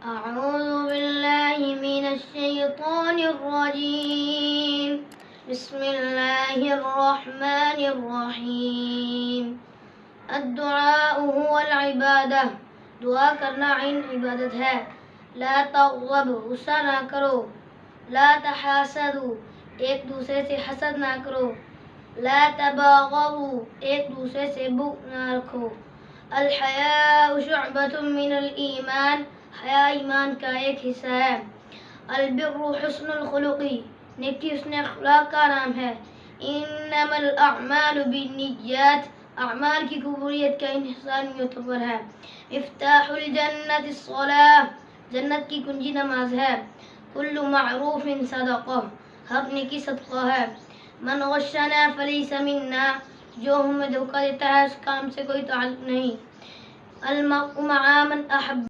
أعوذ بالله من الشيطان الرجيم بسم الله الرحمن الرحيم الدعاء هو العبادة دعا کرنا عین عبادت ہے لا تغضب غصہ نہ کرو لا تحاسدوا ایک دوسرے سے حسد نہ کرو لا تباغضوا ایک دوسرے سے بغض نہ رکھو الحیاء شعبۃ من الایمان حیا ایمان کا ایک حصہ ہے البر حسن الخلق نیکی حسن اخلاق کا نام ہے انما الاعمال بالنیات اعمال کی قبولیت کا انحصار نیتوں پر ہے مفتاح الجنت الصلاۃ جنت کی کنجی نماز ہے کل معروف صدقہ ہر نیکی صدقہ ہے من غشنا فلیس منا جو ہمیں دھوکہ دیتا ہے اس کام سے کوئی تعلق نہیں المرء مع من احب